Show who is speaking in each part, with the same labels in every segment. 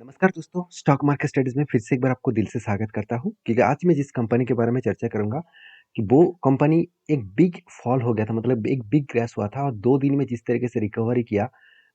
Speaker 1: नमस्कार दोस्तों, stock market studies में फिर से एक बार आपको दिल से स्वागत करता हूँ क्योंकि आज मैं जिस कंपनी के बारे में चर्चा करूँगा कि वो कंपनी एक बिग फॉल हो गया था, मतलब एक बिग क्रैश हुआ था और 2 दिन में जिस तरीके से रिकवरी किया,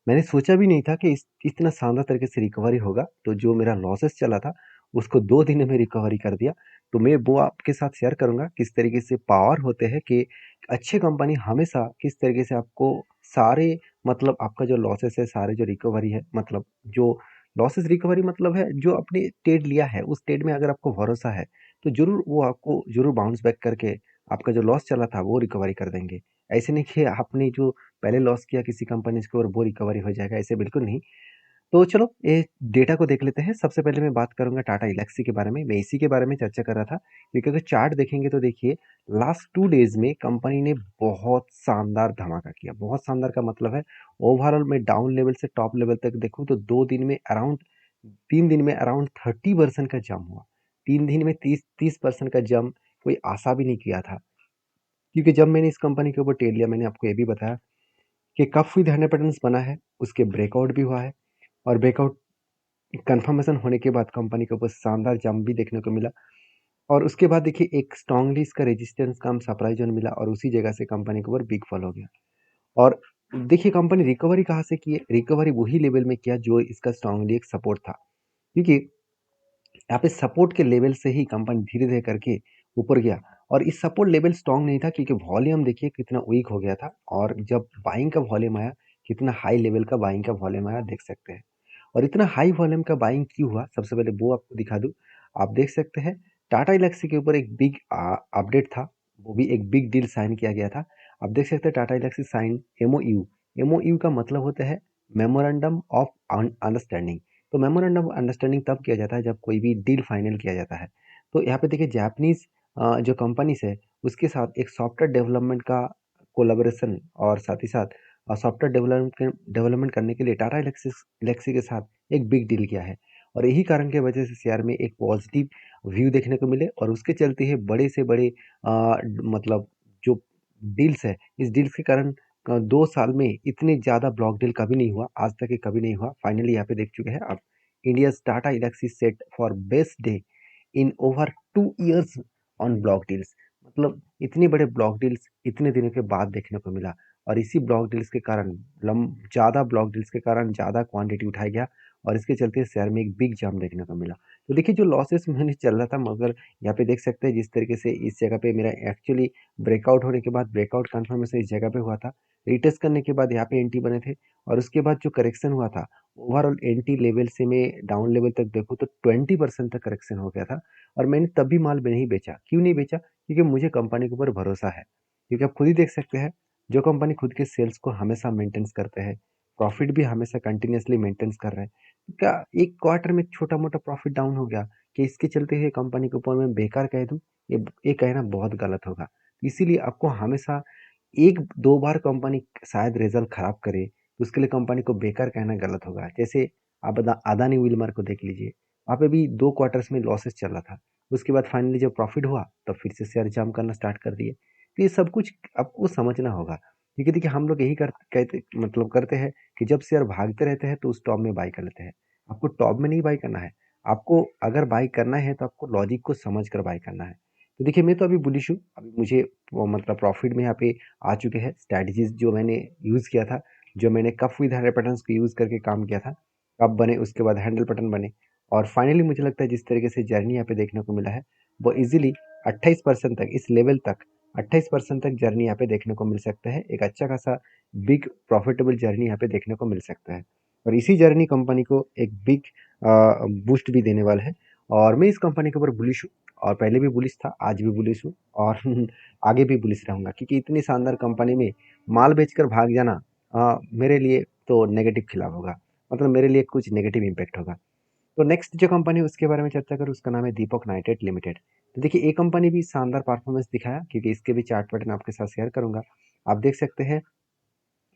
Speaker 1: मैंने सोचा भी नहीं था कि इस इतना शानदार तरीके से रिकवरी होगा। तो जो मेरा लॉसेस चला था, उसको 2 दिन में रिकवरी कर दिया। तो मैं वो आपके साथ शेयर करूँगा किस तरीके से पावर होते हैं कि अच्छी कंपनी हमेशा किस तरीके से आपको सारे मतलब आपका जो लॉसेस है, सारे जो रिकवरी है, मतलब जो लॉसेस रिकवरी मतलब है जो आपने ट्रेड लिया है, उस ट्रेड में अगर आपको भरोसा है, तो ज़रूर वो आपको ज़रूर बाउंस बैक करके आपका जो लॉस चला था, वो रिकवरी कर देंगे। ऐसे नहीं कि आपने जो पहले लॉस किया किसी कंपनी के और वो रिकवरी हो जाएगा, ऐसे बिल्कुल नहीं। तो चलो ये डेटा को देख लेते हैं। सबसे पहले मैं बात करूँगा टाटा एल्क्सी के बारे में। मैं इसी के बारे में चर्चा कर रहा था क्योंकि अगर चार्ट देखेंगे तो देखिए लास्ट 2 डेज़ में कंपनी ने बहुत शानदार धमाका किया। बहुत शानदार का मतलब है ओवरऑल मैं डाउन लेवल से टॉप लेवल तक देखूँ तो 2 दिन में अराउंड 3 दिन में अराउंड 30% का जंप हुआ। 3 दिन में 30% का जंप कोई आशा भी नहीं किया था। क्योंकि जब मैंने इस कंपनी के ऊपर ट्रेड लिया मैंने आपको ये भी बताया कि कप विद 100 पैटर्न्स बना है, उसके ब्रेकआउट भी हुआ है और ब्रेकआउट कन्फर्मेशन होने के बाद कंपनी के ऊपर शानदार जंप भी देखने को मिला और उसके बाद देखिए एक स्ट्रांगली इसका रेजिस्टेंस कम सप्लाई जोन मिला और उसी जगह से कंपनी के ऊपर बिग फॉल हो गया। और देखिए कंपनी रिकवरी कहाँ से की है? रिकवरी वही लेवल में किया जो इसका स्ट्रांगली एक सपोर्ट था। क्योंकि यहाँ पे सपोर्ट के लेवल से ही कंपनी धीरे-धीरे करके ऊपर गया और इस सपोर्ट लेवल स्ट्रॉन्ग नहीं था क्योंकि वॉल्यूम देखिए कितना वीक हो गया था और जब बाइंग का वॉल्यूम आया, कितना हाई लेवल का बाइंग का वॉल्यूम आया देख सकते हैं। और इतना हाई वॉल्यूम का बाइंग क्यों हुआ? सबसे पहले वो आपको दिखा दूँ। आप देख सकते हैं टाटा एल्क्सी के ऊपर एक बिग अपडेट था, वो भी एक बिग डील साइन किया गया था। आप देख सकते हैं Tata Elxsi sign MOU. MOU का मतलब होता है मेमोरेंडम ऑफ अंडरस्टैंडिंग। तो मेमोरेंडम ऑफ अंडरस्टैंडिंग तब किया जाता है जब कोई भी डील फाइनल किया जाता है। तो यहाँ पे देखिए जापानीज़ जो कंपनीज़ है उसके साथ एक सॉफ्टवेयर डेवलपमेंट का कोलैबोरेशन और साथ ही साथ सॉफ्टवेयर डेवलपमेंट करने के लिए टाटा एल्क्सी के साथ एक बिग डील किया है और यही कारण की वजह से शेयर में एक पॉजिटिव व्यू देखने को मिले और उसके चलते ही बड़े से बड़े मतलब जो डील्स है, इस डील्स के कारण 2 साल में इतने ज़्यादा ब्लॉक डील कभी नहीं हुआ, आज तक ये कभी नहीं हुआ। फाइनली यहाँ पे देख चुके हैं आप, India's Tata Elxsi set for best day in over 2 years on block deals. मतलब इतने बड़े ब्लॉक डील्स इतने दिनों के बाद देखने को मिला और इसी ब्लॉक डील्स के कारण ज़्यादा ब्लॉक डील्स के कारण ज़्यादा क्वांटिटी उठाया गया और इसके चलते शेयर में एक बिग जंप देखने को मिला। तो देखिए जो लॉसेस मैंने चल रहा था मगर यहाँ पे देख सकते हैं जिस तरीके से इस जगह पे मेरा एक्चुअली ब्रेकआउट होने के बाद ब्रेकआउट कन्फर्मेशन इस जगह पे हुआ था। रिटेस्ट करने के बाद यहाँ पे एंट्री बने थे और उसके बाद जो करेक्शन हुआ था ओवरऑल एंट्री लेवल से मैं डाउन लेवल तक देखूँ तो 20% तक करेक्शन हो गया था और मैंने तब भी माल नहीं बेचा। क्यों नहीं बेचा? क्योंकि मुझे कंपनी के ऊपर भरोसा है। क्योंकि आप खुद ही देख सकते हैं, जो कंपनी खुद के सेल्स को हमेशा मेंटेन्स करते हैं, प्रॉफिट भी हमेशा कंटिन्यूअसली मेंटेन्स कर रहे हैं। तो क्या एक क्वार्टर में छोटा-मोटा प्रॉफिट डाउन हो गया, कि इसके चलते ये कंपनी के ऊपर मैं बेकार कह दूँ? ये कहना बहुत गलत होगा। इसीलिए आपको हमेशा 1-2 बार कंपनी शायद रिज़ल्ट खराब करे, तो उसके लिए कंपनी को बेकार कहना गलत होगा। जैसे आप अदानी विल्मर को देख लीजिए, वहाँ पे भी 2 क्वार्टर्स में लॉसेस चल रहा था। उसके बाद फाइनली जब प्रॉफिट हुआ, तब फिर से शेयर जंप करना स्टार्ट कर दिए। तो ये सब कुछ आपको समझना होगा। क्योंकि देखिए हम लोग यही कहते मतलब करते हैं कि जब शेयर भागते रहते हैं तो उस टॉप में बाय कर लेते हैं। आपको टॉप में नहीं बाय करना है। आपको अगर बाय करना है तो आपको लॉजिक को समझ कर बाय करना है। तो देखिए मैं तो अभी बुलिश हूँ। अभी मुझे वो मतलब प्रॉफिट में यहाँ पे आ चुके हैं। स्ट्रैटेजीज़ जो मैंने यूज़ किया था, जो मैंने कप विद 100 पैटर्न्स को यूज़ करके काम किया था, कप बने उसके बाद हैंडल पैटर्न बने और फाइनली मुझे लगता है जिस तरीके से जर्नी यहाँ पे देखने को मिला है, वो ईज़िली 28% तक इस लेवल तक 28% तक जर्नी यहाँ पे देखने को मिल सकता है। एक अच्छा खासा बिग प्रॉफिटेबल जर्नी यहाँ पे देखने को मिल सकता है और इसी जर्नी कंपनी को एक बिग बूस्ट भी देने वाला है और मैं इस कंपनी के ऊपर बुलिश हूँ और पहले भी बुलिश था, आज भी बुलिश हूँ और आगे भी बुलिश रहूँगा क्योंकि इतनी शानदार कंपनी में माल बेचकर भाग जाना मेरे लिए तो नेगेटिव खिलाफ होगा, मतलब मेरे लिए कुछ नेगेटिव इम्पैक्ट होगा। तो नेक्स्ट जो कंपनी है उसके बारे में चर्चा करूँ उसका नाम है दीपक नाइट्रेट लिमिटेड। तो देखिए ये कंपनी भी शानदार परफॉर्मेंस दिखाया क्योंकि इसके भी चार्ट पैटर्न आपके साथ शेयर करूँगा। आप देख सकते हैं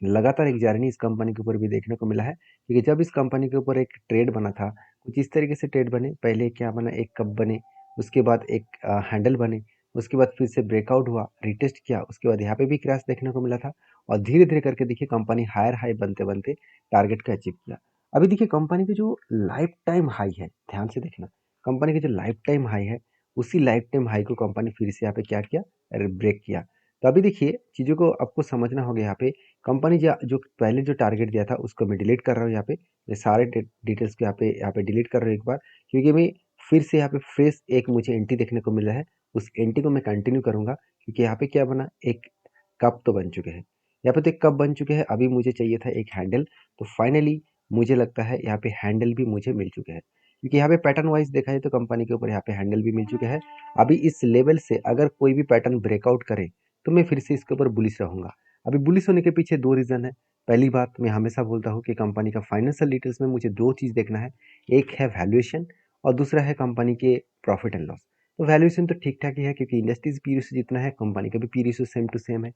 Speaker 1: लगातार एक जर्नी इस कंपनी के ऊपर भी देखने को मिला है क्योंकि जब इस कंपनी के ऊपर एक ट्रेड बना था, कुछ इस तरीके से ट्रेड बने, पहले क्या बना एक कप बने, उसके बाद एक हैंडल बने, उसके बाद फिर से ब्रेकआउट हुआ, रिटेस्ट किया, उसके बाद यहाँ पे भी क्रैश देखने को मिला था और धीरे-धीरे करके देखिए कंपनी हायर हाई बनते-बनते टारगेट को अचीव किया। अभी देखिए कंपनी की जो लाइफ टाइम हाई है, ध्यान से देखना, कंपनी की जो लाइफ टाइम हाई है, उसी लाइफ टाइम हाई को कंपनी फिर से यहाँ पे क्या किया, अरे ब्रेक किया। तो अभी देखिए चीज़ों को आपको समझना होगा यहाँ पे, कंपनी जो पहले जो टारगेट दिया था उसको मैं डिलीट कर रहा हूँ यहाँ पे, ये सारे डिटेल्स को यहाँ पे डिलीट कर रहा हूँ एक बार, क्योंकि मैं फिर से यहाँ पे फ्रेश एक मुझे एंट्री देखने को मिल रहा है, उस एंट्री को मैं कंटिन्यू करूँगा, क्योंकि यहाँ पे क्या बना, एक कप तो बन चुके हैं, यहाँ पे तो एक कप बन चुके हैं, अभी मुझे चाहिए था एक हैंडल। तो फाइनली मुझे लगता है यहाँ पे हैंडल भी मुझे मिल चुके हैं, क्योंकि यहाँ पे पैटर्न वाइज देखा जाए तो कंपनी के ऊपर यहाँ पे हैंडल भी मिल चुके हैं। अभी इस लेवल से अगर कोई भी पैटर्न ब्रेकआउट करे तो मैं फिर से इसके ऊपर बुलिश रहूंगा। अभी बुलिश होने के पीछे दो रीजन है। पहली बात, मैं हमेशा बोलता हूँ कि कंपनी का फाइनेंशियल डिटेल्स में मुझे दो चीज देखना है, एक है वैल्यूएशन और दूसरा है कंपनी के प्रॉफिट एंड लॉस। तो वैल्यूएशन तो ठीक ठाक ही है, क्योंकि इंडस्ट्रीज पी रेशियो जितना है कंपनी का भी P ratio same to same है।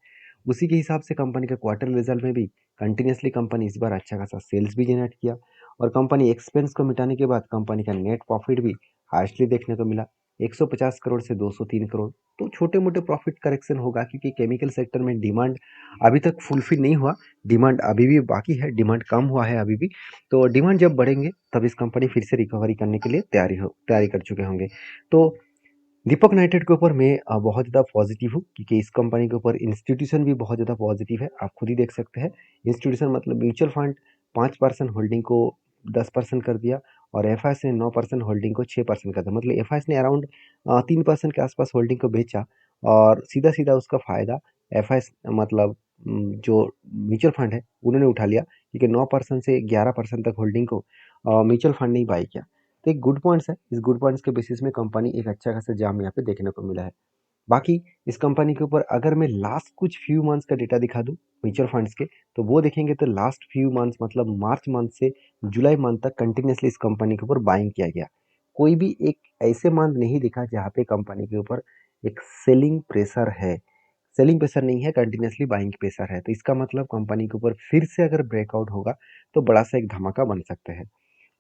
Speaker 1: उसी के हिसाब से कंपनी का क्वार्टर रिजल्ट में भी कंटिन्यूसली कंपनी इस बार अच्छा खासा सेल्स भी जनरेट किया, और कंपनी एक्सपेंस को मिटाने के बाद कंपनी का नेट प्रॉफिट भी हाईएस्टली देखने को मिला, 150 करोड़ से 203 करोड़। तो छोटे मोटे प्रॉफिट करेक्शन होगा, क्योंकि केमिकल सेक्टर में डिमांड अभी तक फुलफिल नहीं हुआ, डिमांड अभी भी बाकी है, डिमांड कम हुआ है अभी भी। तो डिमांड जब बढ़ेंगे तब इस कंपनी फिर से रिकवरी करने के लिए तैयारी कर चुके होंगे। तो दीपक नाइट्रेट के ऊपर मैं बहुत ज़्यादा पॉजिटिव हूँ, क्योंकि इस कंपनी के ऊपर इंस्टीट्यूशन भी बहुत ज़्यादा पॉजिटिव है, आप खुद ही देख सकते हैं। इंस्टीट्यूशन मतलब म्यूचुअल फंड 5% होल्डिंग को 10% कर दिया, और एफ ने 9% होल्डिंग को 6% कर दिया, मतलब एफ ने अराउंड 3% के आसपास होल्डिंग को बेचा, और सीधा सीधा उसका फायदा एफ मतलब जो म्यूचुअल फंड है उन्होंने उठा लिया, क्योंकि 9% से 11% तक होल्डिंग को म्यूचुअल फंड ने ही बाई किया। तो एक गुड पॉइंट्स है, इस गुड पॉइंट्स के बेसिस में कंपनी एक अच्छा खासा जाम यहाँ पे देखने को मिला है। बाकी इस कंपनी के ऊपर अगर मैं लास्ट कुछ फ्यू मंथ्स का डेटा दिखा दूं म्यूचुअल फंड्स के, तो वो देखेंगे तो लास्ट फ्यू मंथ्स मतलब मार्च मंथ से जुलाई मंथ तक कंटिन्यूसली इस कंपनी के ऊपर बाइंग किया गया। कोई भी एक ऐसे मंथ नहीं दिखा जहाँ पे कंपनी के ऊपर एक सेलिंग प्रेशर है, सेलिंग प्रेशर नहीं है, कंटिन्यूसली बाइंग प्रेशर है। तो इसका मतलब कंपनी के ऊपर फिर से अगर ब्रेकआउट होगा तो बड़ा सा एक धमाका बन सकता है।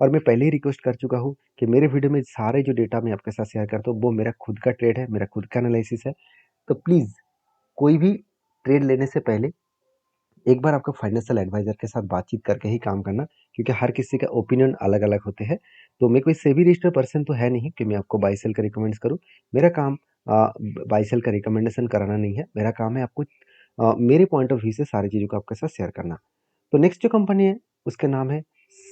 Speaker 1: और मैं पहले ही रिक्वेस्ट कर चुका हूँ कि मेरे वीडियो में सारे जो डेटा मैं आपके साथ शेयर करता हूँ वो मेरा खुद का ट्रेड है, मेरा खुद का एनालिसिस है। तो प्लीज़ कोई भी ट्रेड लेने से पहले एक बार आपका फाइनेंशियल एडवाइजर के साथ बातचीत करके ही काम करना, क्योंकि हर किसी का ओपिनियन अलग अलग होते हैं। तो मैं कोई सेबी रजिस्टर्ड पर्सन तो है नहीं कि मैं आपको बाई सेल का रिकमेंड करूँ। मेरा काम बाई सेल का रिकमेंडेशन कराना नहीं है, मेरा काम है आपको मेरे पॉइंट ऑफ व्यू से सारी चीज़ों को आपके साथ शेयर करना। तो नेक्स्ट जो कंपनी है उसका नाम है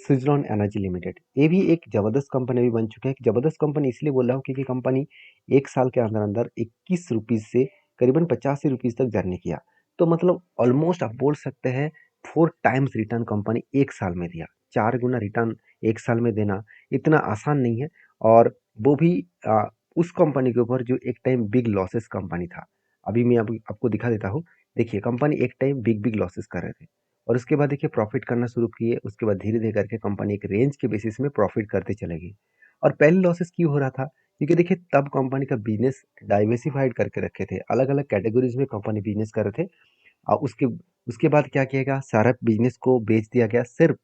Speaker 1: सुजलॉन एनर्जी लिमिटेड। ये भी एक जबरदस्त कंपनी भी बन चुका है। जबरदस्त कंपनी इसलिए बोल रहा हूँ क्योंकि कंपनी एक साल के अंदर अंदर 21 रुपीज़ से करीबन 85 रुपीज़ तक जर्नी किया। तो मतलब ऑलमोस्ट आप बोल सकते हैं 4 टाइम्स रिटर्न कंपनी एक साल में दिया। 4 गुना रिटर्न एक साल में देना इतना आसान नहीं है। और वो भी उस कंपनी के ऊपर जो एक टाइम बिग लॉसेस कंपनी था। अभी मैं आपको दिखा देता हूँ। देखिए कंपनी एक टाइम बिग बिग लॉसेस कर रहे थे, और उसके बाद देखिए प्रॉफिट करना शुरू किए। उसके बाद धीरे धीरे करके कंपनी एक रेंज के बेसिस में प्रॉफिट करते चले गई। और पहले लॉसेस क्यों हो रहा था, क्योंकि देखिए तब कंपनी का बिजनेस डाइवर्सिफाइड करके रखे थे, अलग अलग कैटेगरीज में कंपनी बिजनेस कर रहे थे। और उसके बाद क्या किया गया, सारा बिजनेस को बेच दिया गया, सिर्फ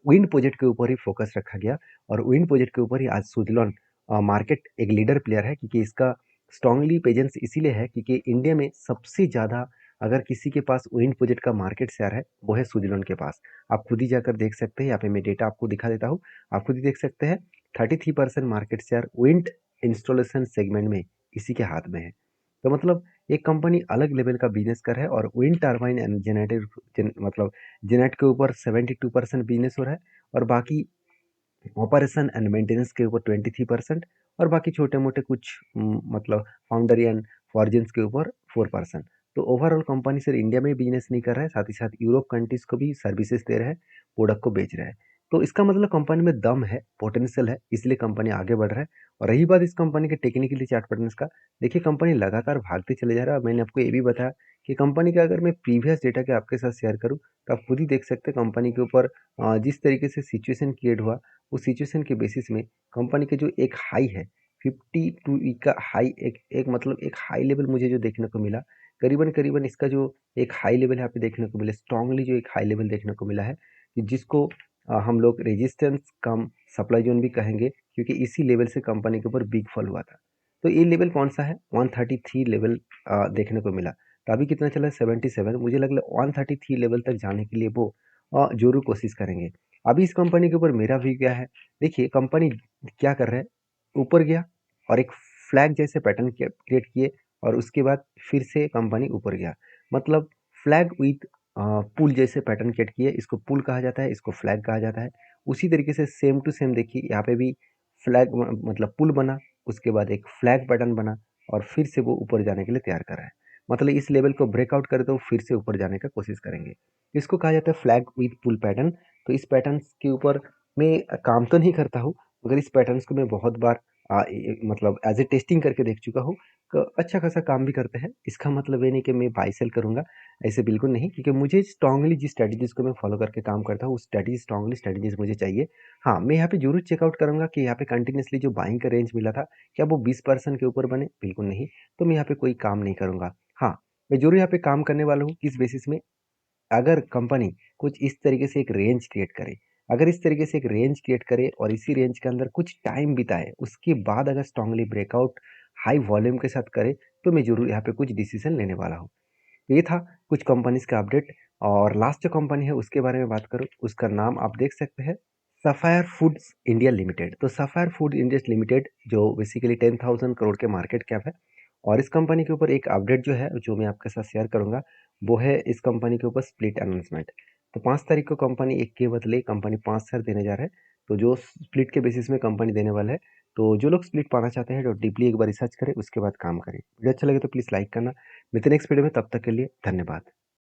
Speaker 1: विंड प्रोजेक्ट के ऊपर ही फोकस रखा गया। और विंड प्रोजेक्ट के ऊपर ही आज सुजलॉन मार्केट एक लीडर प्लेयर है, क्योंकि इसका स्ट्रांगली प्रेजेंस इसीलिए है क्योंकि इंडिया में सबसे ज़्यादा अगर किसी के पास विंड प्रोजेक्ट का मार्केट शेयर है वो है सुजलॉन के पास। आप खुद ही जाकर देख सकते हैं, यहाँ पे मैं डेटा आपको दिखा देता हूँ, आप खुद ही देख सकते हैं। 33% market share wind installation segment में इसी के हाथ में है। तो मतलब एक कंपनी अलग लेवल का बिजनेस कर है, और विंड टर्बाइन एंड मतलब जेनेट के ऊपर 72% बिजनेस हो रहा है, और बाकी ऑपरेशन एंड मेंटेनेंस के ऊपर 23%, और बाकी छोटे मोटे कुछ मतलब फाउंडरी एंड फॉर्जिन्स के ऊपर 4%। तो ओवरऑल कंपनी सिर्फ इंडिया में बिजनेस नहीं कर रहा है, साथ ही साथ यूरोप कंट्रीज को भी सर्विसेज दे रहा है, प्रोडक्ट को बेच रहा है। तो इसका मतलब कंपनी में दम है, पोटेंशियल है, इसलिए कंपनी आगे बढ़ रहा है। और रही बात इस कंपनी के टेक्निकली चार्ट पैटर्न्स का, देखिए कंपनी लगातार भागते चले जा रहा है। मैंने आपको ये भी बताया कि कंपनी का अगर मैं प्रीवियस डेटा के आपके साथ शेयर करूँ तो आप खुद ही देख सकते हैं कंपनी के ऊपर जिस तरीके से सिचुएशन क्रिएट हुआ, उस सिचुएशन के बेसिस में कंपनी के जो एक हाई है 52 का हाई, एक मतलब एक हाई लेवल मुझे जो देखने को मिला, करीबन करीबन इसका जो एक हाई लेवल यहाँ पे देखने को मिला, स्ट्रांगली जो एक हाई लेवल देखने को मिला है, कि जिसको हम लोग रेजिस्टेंस कम सप्लाई जोन भी कहेंगे, क्योंकि इसी लेवल से कंपनी के ऊपर बिग फॉल हुआ था। तो ये लेवल कौन सा है, 133 लेवल देखने को मिला। तो अभी कितना चला है 77, मुझे लग रहा है 133 लेवल तक जाने के लिए वो ज़रूर कोशिश करेंगे। अभी इस कंपनी के ऊपर मेरा व्यू क्या है, देखिए कंपनी क्या कर रहा है, ऊपर गया और एक फ्लैग जैसे पैटर्न क्रिएट किए और उसके बाद फिर से कंपनी ऊपर गया। मतलब फ्लैग विथ पुल जैसे पैटर्न क्रिएट किए, इसको पुल कहा जाता है, इसको फ्लैग कहा जाता है। उसी तरीके से सेम टू सेम देखिए यहाँ पे भी फ्लैग मतलब पुल बना, उसके बाद एक फ्लैग पैटर्न बना और फिर से वो ऊपर जाने के लिए तैयार कर रहा है। मतलब इस लेवल को ब्रेकआउट करे तो फिर से ऊपर जाने का कोशिश करेंगे। इसको कहा जाता है फ्लैग विथ पुल पैटर्न। तो इस पैटर्न के ऊपर मैं काम तो नहीं करता हूँ, मगर इस पैटर्न्स को मैं बहुत बार मतलब एज ए टेस्टिंग करके देख चुका हूँ। अच्छा खासा काम भी करते हैं। इसका मतलब ये नहीं कि मैं बाई सेल करूँगा, ऐसे बिल्कुल नहीं, क्योंकि मुझे स्ट्रांगली जिस स्ट्रेटजीज को मैं फॉलो करके काम करता हूँ, उस स्ट्रांगली स्ट्रेटजीज मुझे चाहिए। हाँ, मैं यहाँ पे जरूर चेकआउट करूंगा कि यहाँ पे कंटिन्यूसली जो बाइंग का रेंज मिला था, क्या वो 20% के ऊपर बने, बिल्कुल नहीं। तो मैं यहाँ पे कोई काम नहीं करूंगा। हाँ, मैं जरूर यहाँ पे काम करने वाला हूँ किस बेसिस में, अगर कंपनी कुछ इस तरीके से एक रेंज क्रिएट करे, अगर इस तरीके से एक रेंज क्रिएट करे और इसी रेंज के अंदर कुछ टाइम बिताए, उसके बाद अगर स्ट्रांगली ब्रेकआउट हाई वॉल्यूम के साथ करे, तो मैं जरूर यहाँ पे कुछ डिसीजन लेने वाला हूँ। ये था कुछ कंपनीज का अपडेट। और लास्ट जो कंपनी है उसके बारे में बात करूँ, उसका नाम आप देख सकते हैं, सफायर फूड्स इंडिया लिमिटेड। तो सफायर फूड इंडिया लिमिटेड जो बेसिकली 10,000 करोड़ के मार्केट कैप है, और इस कंपनी के ऊपर एक अपडेट जो है जो मैं आपके साथ शेयर करूंगा, वो है इस कंपनी के ऊपर स्प्लिट अनाउंसमेंट। तो 5 तारीख को कंपनी एक के बदले कंपनी 5 शेयर देने जा रहा है। तो जो स्प्लिट के बेसिस में कंपनी देने वाला है, तो जो लोग स्प्लिट पाना चाहते हैं तो डीपली एक बार रिसर्च करें, उसके बाद काम करें। वीडियो अच्छा लगे तो प्लीज़ लाइक करना। मिलते हैं नेक्स्ट वीडियो में, तब तक के लिए धन्यवाद।